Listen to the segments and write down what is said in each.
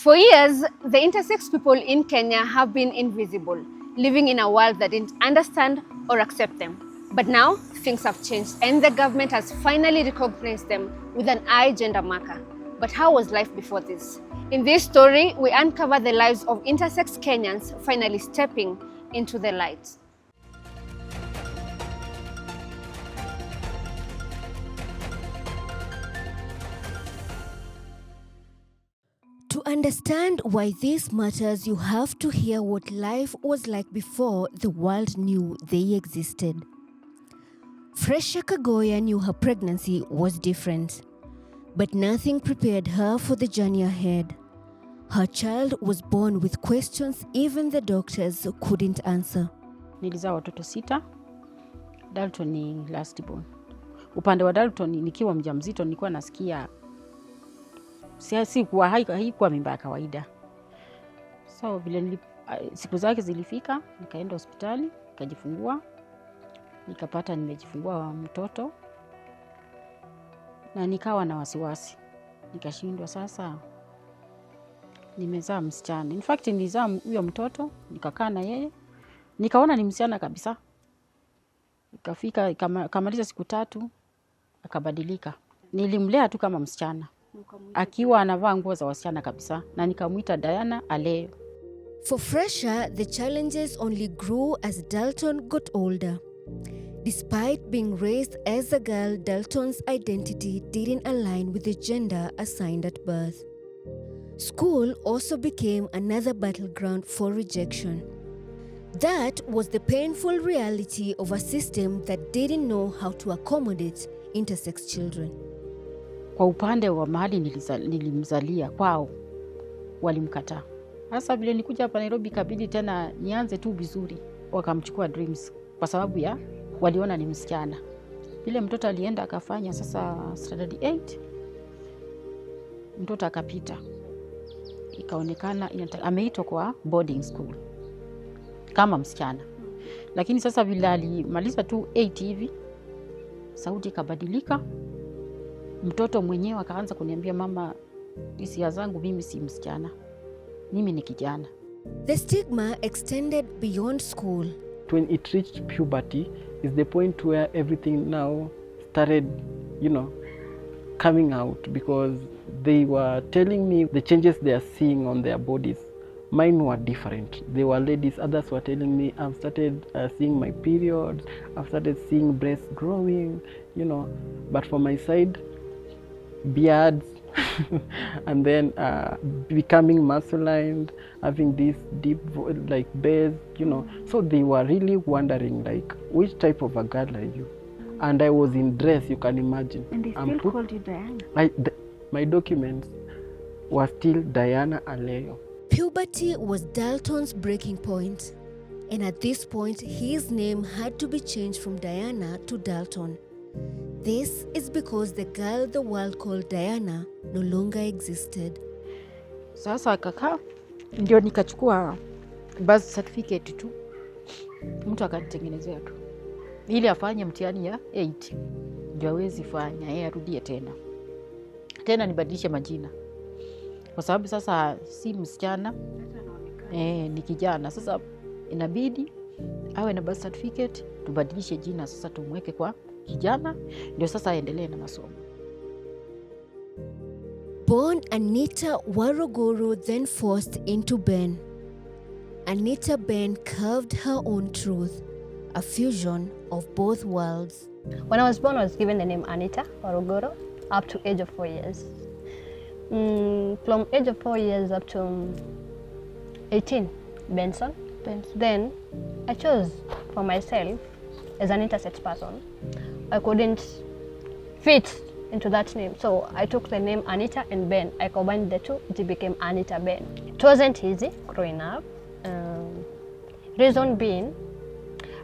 For years, the intersex people in Kenya have been invisible, living in a world that didn't understand or accept them. But now, things have changed and the government has finally recognized them with an I gender marker. But how was life before this? In this story, we uncover the lives of intersex Kenyans finally stepping into the light. To understand why this matters, you have to hear what life was like before the world knew they existed. Fresha Kagoya knew her pregnancy was different, but nothing prepared her for the journey ahead. Her child was born with questions even the doctors couldn't answer. Nilizaa watoto 6. Dalton ni last born. Upande wa Dalton nikiwa mjamzito nilikuwa nasikia haikuwa mimba ya kawaida. So vile siku zake zilifika, nikaenda hospitali, nikajifungua. Nikapata nimejifungua mtoto. Na nikawa na wasiwasi. Nikashindwa sasa nimezaa msichana. In fact nilizaa huyo mtoto, nikakaa na yeye. Nikaona ni msichana kabisa. Ikafika kamaliza siku 3 akabadilika. Nilimlea tu kama msichana. Akiwa anavaa nguo za wasichana kabisa na nikamuita Diana Aleo. For Fresha, the challenges only grew as Dalton got older. Despite being raised as a girl, Dalton's identity didn't align with the gender assigned at birth. School also became another battleground for rejection. That was the painful reality of a system that didn't know how to accommodate intersex children. Kwa upande wa mahali nilimzalia kwao walimkataa. Sasa vile nikuja hapa Nairobi kabidi tena nianze tu vizuri. Wakamchukua Dreams kwa sababu ya waliona ni msichana. Vile mtoto alienda akafanya sasa standard 8. Mtoto akapita. Ikaonekana ameitwa kwa boarding school kama msichana. Lakini sasa vile alimaliza tu 8 hivi sauti ikabadilika. Mtoto mwenyewe akaanza kuniambia mama, hisia zangu mimi si msichana. Mimi ni kijana. The stigma extended beyond school. When it reached puberty is the point where everything now started, coming out, because they were telling me the changes they are seeing on their bodies. Mine were different. They were ladies. Others were telling me I've started seeing my period. I've started seeing breasts growing, But for my side, beards and then becoming masculine, having this deep bass, So they were really wondering which type of a girl are you? And I was in dress, you can imagine. And they still called you Diana? My documents were still Diana Aleo. Puberty was Dalton's breaking point. And at this point, his name had to be changed from Diana to Dalton. This is because the girl the world called Diana no longer existed. Sasa kaka ndio nikachukua birth certificate tu. Mtu akanitengenezea tu. Ili afanye mtihani ya 8. Ndio hawezi fanya, yeye arudie tena. Tena nibadilishe majina. Kwa sababu sasa si msichana, ni kijana. Sasa inabidi awe na birth certificate, tubadilishe jina sasa tumweke kwa kijana, ndio sasa aendelee na masomo. Born Anita Warogoro, then forced into Ben. Anita Ben carved her own truth, a fusion of both worlds. When I was born, I was given the name Anita Warogoro up to age of 4 years. From age of 4 years up to 18, Benson. Then I chose for myself as an intersex person. I couldn't fit into that name, so I took the name Anita and Ben. I combined the two, it became Anita Ben. It wasn't easy growing up. Reason being,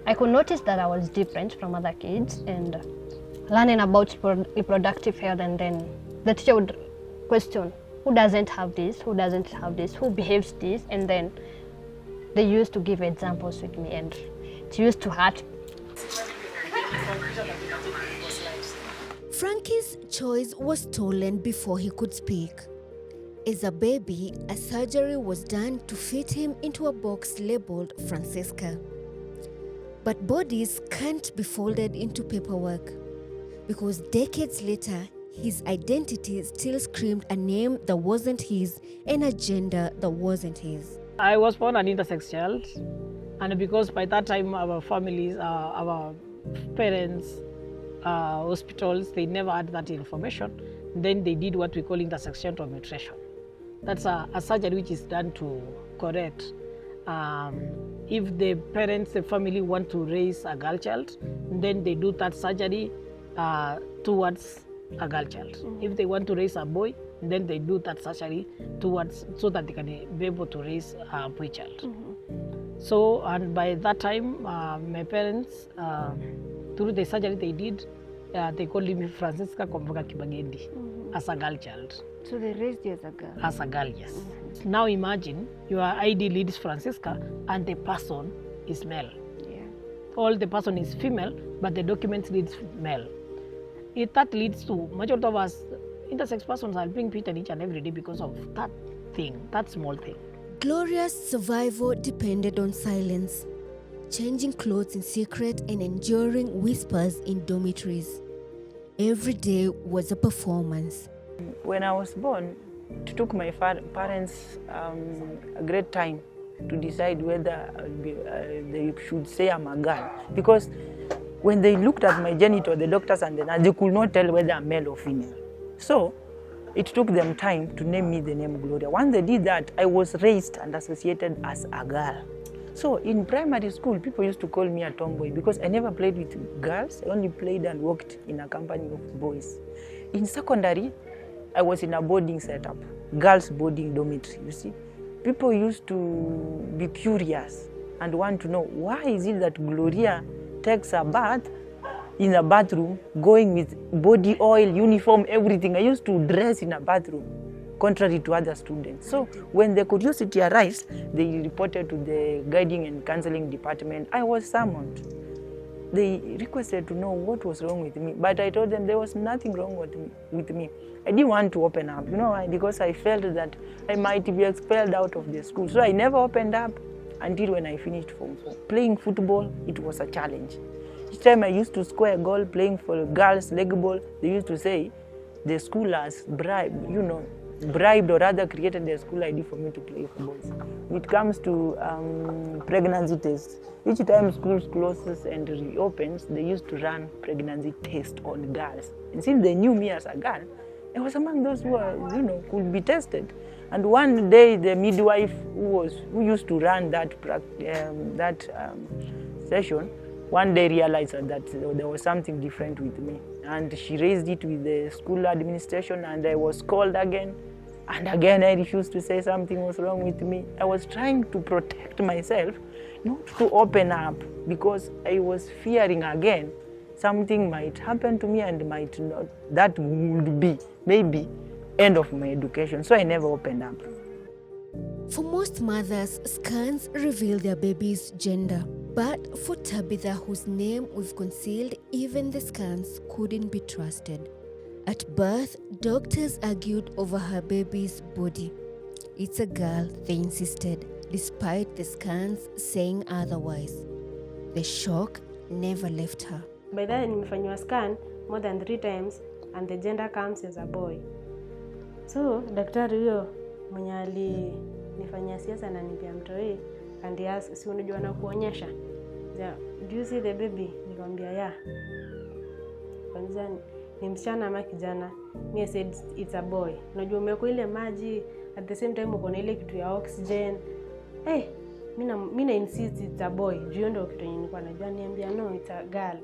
I could notice that I was different from other kids and learning about reproductive health, and then the teacher would question, who doesn't have this, who doesn't have this, who behaves this, and then they used to give examples with me and it used to hurt. Frankie's choice was stolen before he could speak. As a baby, a surgery was done to fit him into a box labeled Francisca. But bodies can't be folded into paperwork, because decades later, his identity still screamed a name that wasn't his and a gender that wasn't his. I was born an intersex child, and because by that time our families, our parents, hospitals, they never had that information, then they did what we call intersection or mutation. That's a surgery which is done to correct if the parents, the family want to raise a girl child, then they do that surgery towards a girl child. If they want to raise a boy, then they do that surgery towards, so that they can be able to raise a boy child. So, and by that time, my parents, through the surgery they did, they called me Francisca Komboka Kibagendi as a girl child. So they raised you as a girl? As a girl, yes. Now imagine your ID leads Francisca and the person is male. Yeah. All the person is female, but the document reads male. That leads to majority of us intersex persons are being beaten each and every day because of that thing, that small thing. Gloria's survival depended on silence, changing clothes in secret and enduring whispers in dormitories. Every day was a performance. When I was born, it took my parents a great time to decide whether they should say I'm a girl. Because when they looked at my genital, the doctors and the nurse, they could not tell whether I'm male or female. So it took them time to name me the name Gloria. Once they did that, I was raised and associated as a girl. So in primary school, people used to call me a tomboy because I never played with girls. I only played and worked in a company of boys. In secondary, I was in a boarding setup, girls boarding dormitory, you see. People used to be curious and want to know, why is it that Gloria takes a bath in a bathroom, going with body oil, uniform, everything. I used to dress in a bathroom, contrary to other students. So when the curiosity arose, they reported to the guiding and counseling department. I was summoned. They requested to know what was wrong with me, but I told them there was nothing wrong with me. I didn't want to open up, you know why? Because I felt that I might be expelled out of the school. So I never opened up until when I finished Form 4. Playing football, it was a challenge. Each time I used to score a goal playing for girls leg ball, they used to say the school has bribed or rather created the school ID for me to play for boys. When it comes to pregnancy tests, each time schools closes and reopens, they used to run pregnancy tests on girls. And since they knew me as a girl, I was among those who are, could be tested. And one day, the midwife who used to run that session, one day realized that there was something different with me. And she raised it with the school administration, and I was called again. And again, I refused to say something was wrong with me. I was trying to protect myself, not to open up, because I was fearing again something might happen to me and might not. That would be maybe end of my education. So I never opened up. For most mothers, scans reveal their baby's gender. But for Tabitha, whose name we've concealed, even the scans couldn't be trusted. At birth, doctors argued over her baby's body. It's a girl, they insisted, despite the scans saying otherwise. The shock never left her. By then, nimefanywa scan more than 3 times and the gender comes as a boy. So, daktari huyo mwenye alinifanyia siasa ananiambia mtoi, and he asked, si unajua na kuonyesha? Do you see the baby? Nikamwambia yeah. Kwanza ni msichana ama kijana? I said it's a boy. Unajua umeko ile maji, at the same time uko na ile kitu ya oxygen. Mimi insist it's a boy. Juu ndio kitu yenye nilikuwa najua, niambia no it's a girl.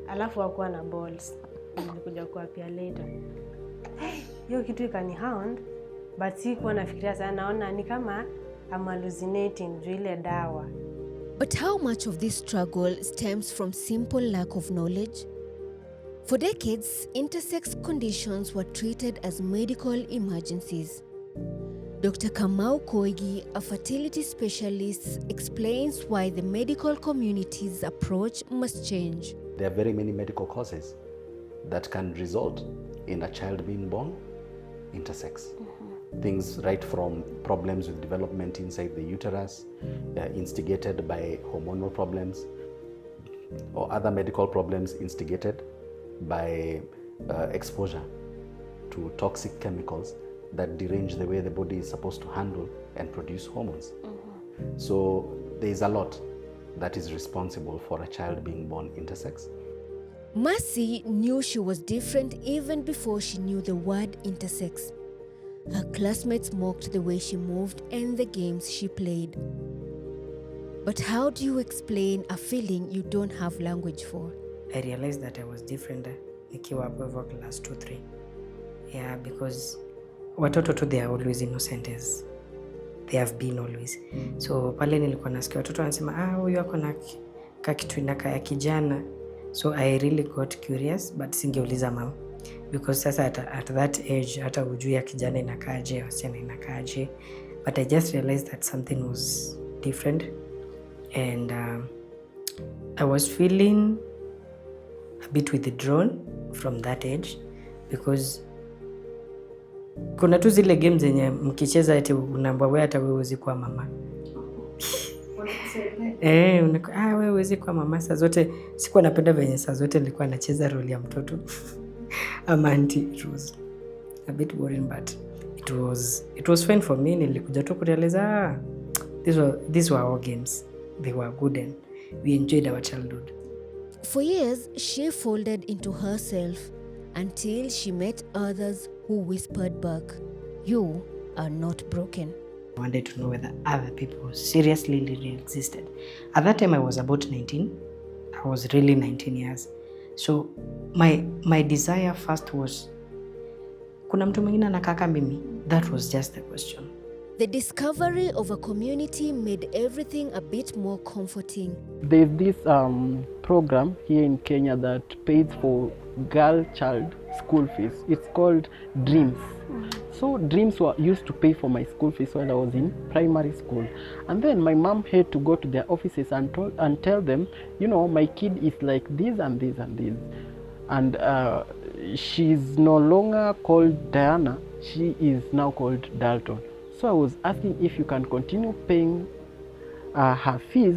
Alafu hakuwa na balls. Nilikuja kwa pia later. Hiyo kitu ikani hound, but sikuwa nafikiria sana, naona ni kama I'm hallucinating juu ile dawa. But how much of this struggle stems from simple lack of knowledge? For decades, intersex conditions were treated as medical emergencies. Dr. Kamau Koigi, a fertility specialist, explains why the medical community's approach must change. There are very many medical causes that can result in a child being born intersex. things right from problems with development inside the uterus, instigated by hormonal problems, or other medical problems instigated by exposure to toxic chemicals that derange the way the body is supposed to handle and produce hormones. So there is a lot that is responsible for a child being born intersex. Mercy knew she was different even before she knew the word intersex. Her classmates mocked the way she moved and the games she played. But how do you explain a feeling you don't have language for? I realized that I was different nikiwa hapo hivyo class 2-3. Yeah, because watoto tu they are always innocent as they have been always. So pale nilikuwa nasikia watoto wanasema huyu ako na kakitu inaka ya kijana. So I really got curious, but singeuliza mama. Because sasa at that age, hata hujui ya kijana inakaaje, wasichana inakaaje. But I just realized that something was different. And I was feeling a bit withdrawn from that age. Because kuna tu zile games zenye mkicheza ati unaambiwa wewe hata wewe huwezi kuwa mama. Wewe huwezi kuwa mama. Saa zote sikuwa napenda venye saa zote nilikuwa nacheza role ya mtoto ama auntie. It was a bit boring, but it was fine for me. Nilikuja tu kurealize these were all games. They were good and we enjoyed our childhood. For years, she folded into herself until she met others who whispered back, "You are not broken." I wanted to know whether other people seriously really existed. At that time, I was about 19. I was really 19 years. So my desire first was, kuna mtu mwingine anakaa kama mimi? That was just the question. The discovery of a community made everything a bit more comforting. There's this program here in Kenya that pays for girl child school fees. It's called Dreams. So Dreams used to pay for my school fees while I was in primary school. And then my mom had to go to their offices and tell them, my kid is like this and this and this. And she's no longer called Diana, she is now called Dalton. So I was asking if you can continue paying her fees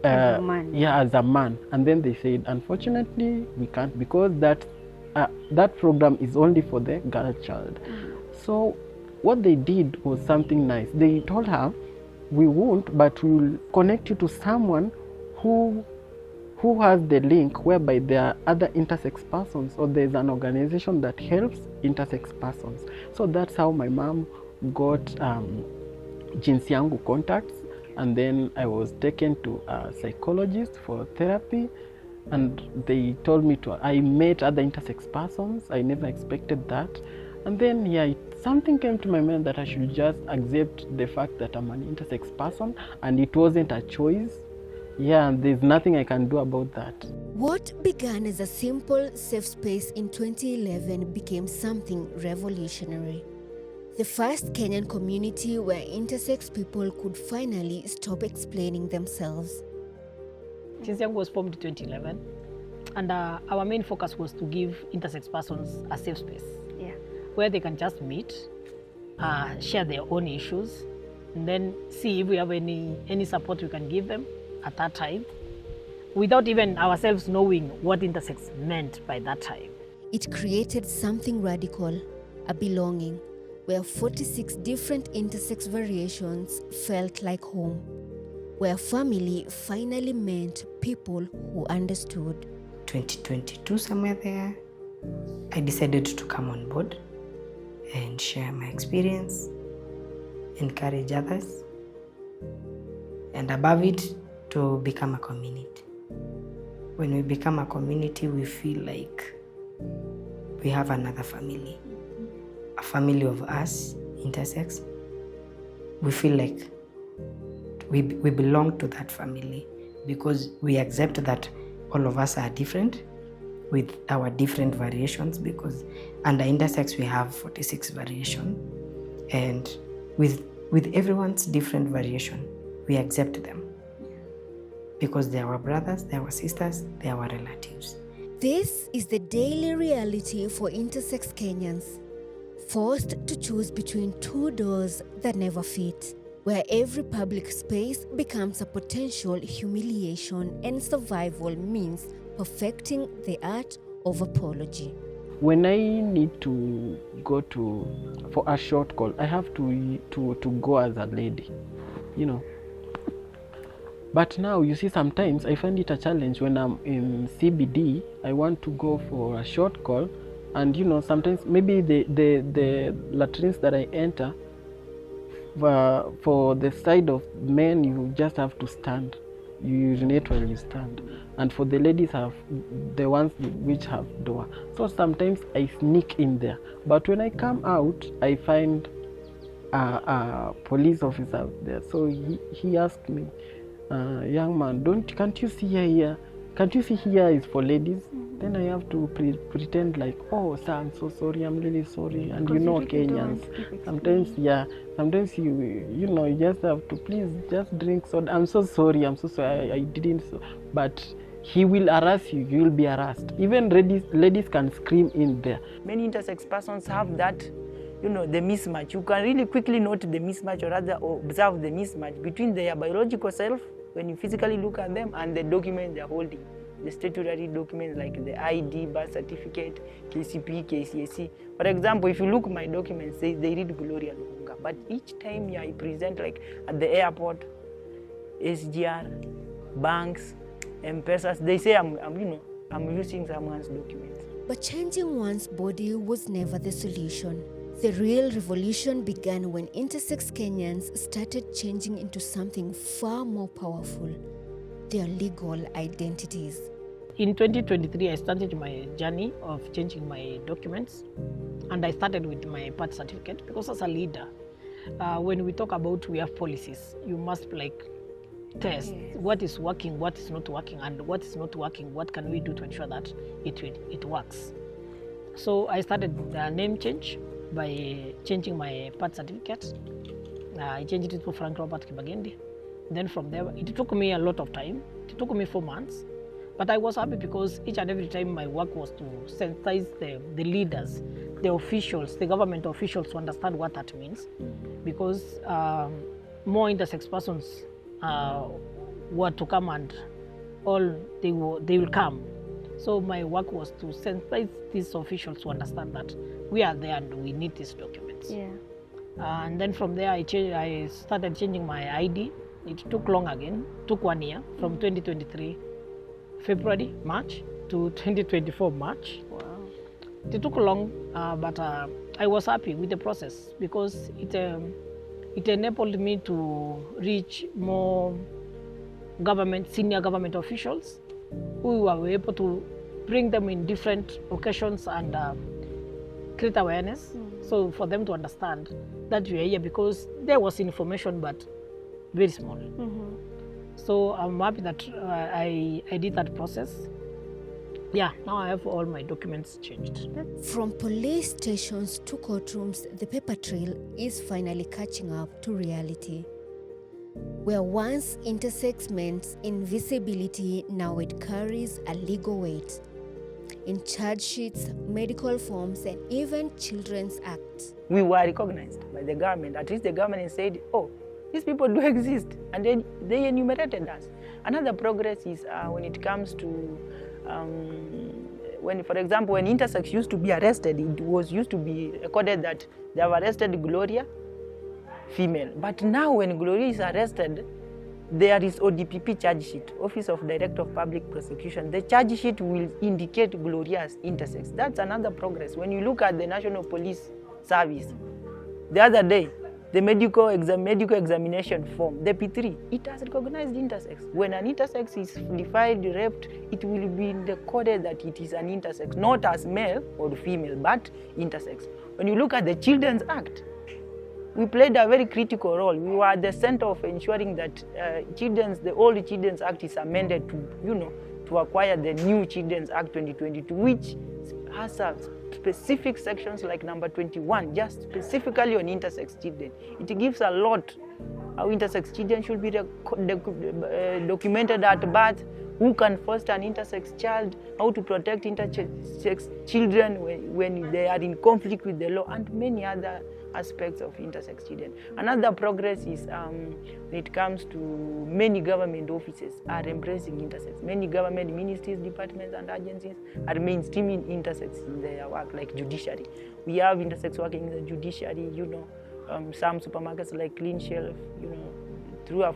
as a man. Yeah, as a man. And then they said, unfortunately, we can't, because that program is only for the girl child. So what they did was something nice. They told her, we won't, but we will connect you to someone who has the link whereby there are other intersex persons, or there's an organization that helps intersex persons. So that's how my mom got jinsi yangu contacts, and then I was taken to a psychologist for therapy, and they told me I met other intersex persons. I never expected that. And then something came to my mind that I should just accept the fact that I'm an intersex person, and it wasn't a choice. And there's nothing I can do about that. What began as a simple safe space in 2011 became something revolutionary. The first Kenyan community where intersex people could finally stop explaining themselves. Jinsi yangu was formed in 2011, and our main focus was to give intersex persons a safe space, where they can just meet, share their own issues, and then see if we have any support we can give them at that time, without even ourselves knowing what intersex meant by that time. It created something radical, a belonging, where 46 different intersex variations felt like home, where family finally meant people who understood. 2022, somewhere there, I decided to come on board and share my experience, encourage others, and above it, to become a community. When we become a community, we feel like we have another family, a family of us, intersex. We feel like we belong to that family because we accept that all of us are different with our different variations, because under intersex we have 46 variations, and with everyone's different variation, we accept them because they are our brothers, they are our sisters, they are our relatives. This is the daily reality for intersex Kenyans. forced to choose between two doors that never fit, where every public space becomes a potential humiliation and survival means perfecting the art of apology. When I need to go for a short call, I have to go as a lady, you know. But now, you see, sometimes I find it a challenge when I'm in CBD. I want to go for a short call, and you know, sometimes maybe the latrines that I enter, for the side of men, you just have to stand. You urinate while you stand, and for the ladies, have the ones which have door. So sometimes I sneak in there, but when I come out, I find a police officer out there. So he asked me, young man, can't you see here? Can't you see here is for ladies? Then I have to pretend like, oh sir, I'm so sorry, I'm really sorry. And you know Kenyans, sometimes you know, you just have to, please just drink soda. I'm so sorry, I didn't. But he will harass you, you will be harassed. Even ladies can scream in there. Many intersex persons have that, you know, the mismatch. You can really quickly note the mismatch, or rather observe the mismatch between their biological self, when you physically look at them, and the documents they're holding. The statutory documents like the ID, birth certificate, KCP, KCSE. For example, if you look at my documents, they read Gloria Luhunga. But each time I present, like at the airport, SGR, banks, M-Pesas, they say I'm using someone's documents. But changing one's body was never the solution. The real revolution began when intersex Kenyans started changing into something far more powerful: their legal identities. In 2023, I started my journey of changing my documents, and I started with my birth certificate, because as a leader, when we talk about we have policies, you must test what is working, what is not working, and what is not working, what can we do to ensure that it works. So I started the name change by changing my birth certificate. I changed it to Frank Robert Kibagendi. Then from there, it took me a lot of time. It took me 4 months. But I was happy, because each and every time my work was to sensitize the leaders, the officials, the government officials, to understand what that means. Because more intersex persons were to come, and they will come. So my work was to sensitize these officials to understand that we are there and we need these documents. Yeah. And then from there, I started changing my ID. It took long again, took 1 year, from 2023 February, March to 2024 March. Wow. It took long, but I was happy with the process, because it enabled me to reach more senior government officials, who were able to bring them in different occasions and create awareness. So for them to understand that we are here, because there was information, but very small. So I'm happy that I did that process. Yeah, now I have all my documents changed. From police stations to courtrooms, the paper trail is finally catching up to reality. Where once intersex meant invisibility, now it carries a legal weight. In charge sheets, medical forms, and even children's acts. We were recognized by the government. At least the government said, oh, these people do exist, and then they enumerated us. Another progress is when it comes to, for example, when intersex used to be arrested, it was used to be recorded that they have arrested Gloria, female. But now when Gloria is arrested, there is ODPP charge sheet, Office of Director of Public Prosecution. The charge sheet will indicate Gloria as intersex. That's another progress. When you look at the National Police Service, the other day, the medical examination form, the P3, it has recognized intersex. When an intersex is defined, raped, it will be recorded that it is an intersex, not as male or female, but intersex. When you look at the Children's Act, we played a very critical role. We were at the center of ensuring that the old Children's Act is amended to acquire the new Children's Act 2022, which has a specific sections like number 21, just specifically on intersex children. It gives a lot how intersex children should be documented at birth, who can foster an intersex child, how to protect intersex children when they are in conflict with the law, and many other aspects of intersex children. Another progress is when it comes to many government offices are embracing intersex. Many government ministries, departments and agencies are mainstreaming intersex in their work, like judiciary. We have intersex working in the judiciary, some supermarkets like Clean Shelf, through a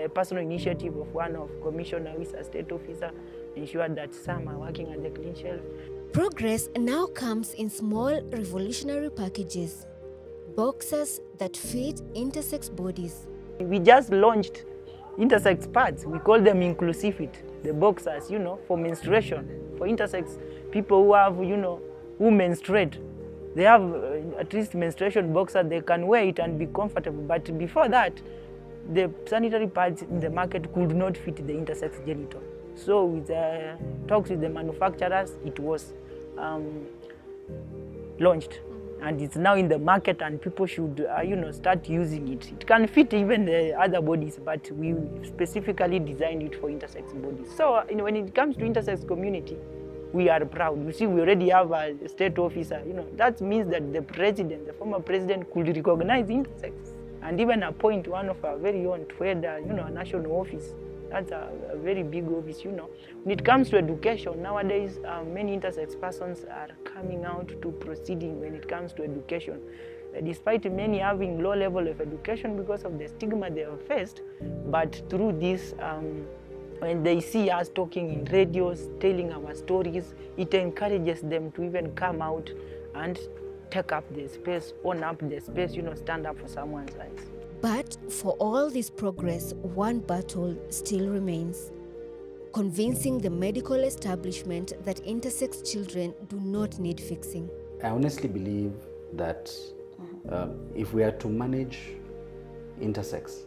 personal initiative of one of commissioner who is a state officer, ensure that some are working at the Clean Shelf. Progress now comes in small revolutionary packages, boxes that fit intersex bodies. We just launched intersex pads. We call them inclusivity, the boxers, for menstruation, for intersex people who have, who menstruate. They have at least menstruation boxer, they can wear it and be comfortable. But before that, the sanitary pads in the market could not fit the intersex genital. So with talks with the manufacturers, it was launched. And it's now in the market and people should, start using it. It can fit even the other bodies, but we specifically designed it for intersex bodies. So when it comes to intersex community, we are proud. You see, we already have a state officer. That means that the president, the former president, could recognize intersex and even appoint one of our very own to head, a national office. That's a very big office, When it comes to education, nowadays, many intersex persons are coming out to proceeding when it comes to education. Despite many having low level of education because of the stigma they have faced, but through this, when they see us talking in radios, telling our stories, it encourages them to even come out and take up the space, own up the space, stand up for someone's rights. But for all this progress, one battle still remains: convincing the medical establishment that intersex children do not need fixing. I honestly believe that if we are to manage intersex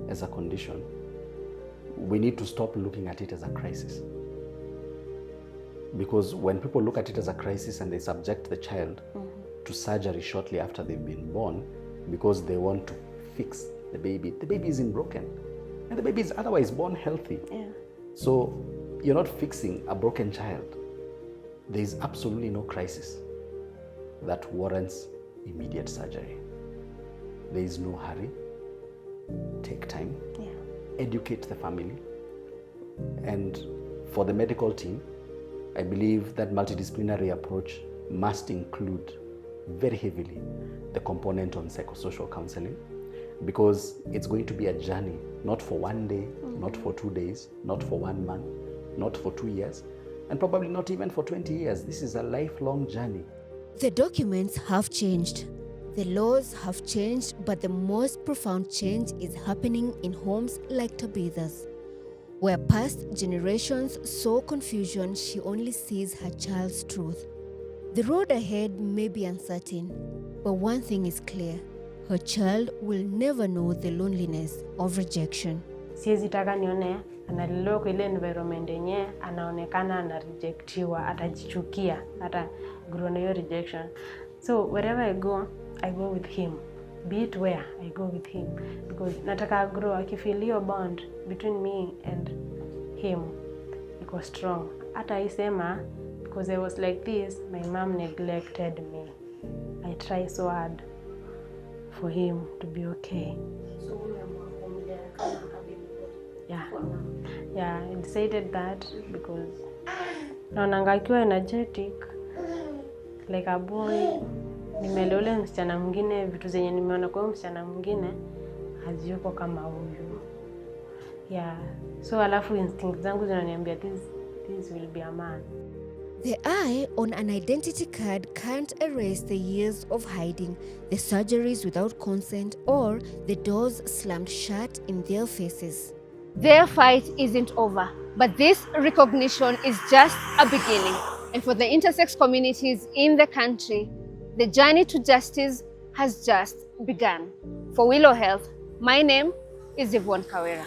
as a condition, we need to stop looking at it as a crisis. Because when people look at it as a crisis and they subject the child to surgery shortly after they've been born because they want to fix the baby isn't broken. And the baby is otherwise born healthy. Yeah. So you're not fixing a broken child. There is absolutely no crisis that warrants immediate surgery. There is no hurry. Take time. Yeah. Educate the family. And for the medical team, I believe that multidisciplinary approach must include very heavily the component on psychosocial counseling, because it's going to be a journey, not for one day, not for 2 days, not for 1 month, not for 2 years, and probably not even for 20 years. This is a lifelong journey. The documents have changed. The laws have changed, but the most profound change is happening in homes like Tabitha's, where past generations saw confusion, she only sees her child's truth. The road ahead may be uncertain, but one thing is clear: her child will never know the loneliness of rejection. Siwezi taka nione analelewa kwa ile environment yenye anaonekana anarejectiwa, atajichukia, hata grow na hiyo rejection. So wherever I go with him. Be it where, I go with him. Because nataka grow, akifeel hiyo bond between me and him iko strong. Hata isema, because I was like this, my mom neglected me. I try so hard for him to be okay. So we are Yeah, I decided that because naonanga akiwa energetic like a boy. Nimeelewa ule msichana mwingine, vitu zenye nimeona kwa msichana mwingine haziko kama huyu. Yeah, so alafu instinct zangu zinaniambia this will be a man. The eye on an identity card can't erase the years of hiding, the surgeries without consent, or the doors slammed shut in their faces. Their fight isn't over, but this recognition is just a beginning. And for the intersex communities in the country, the journey to justice has just begun. For Willow Health, my name is Yvonne Kawera.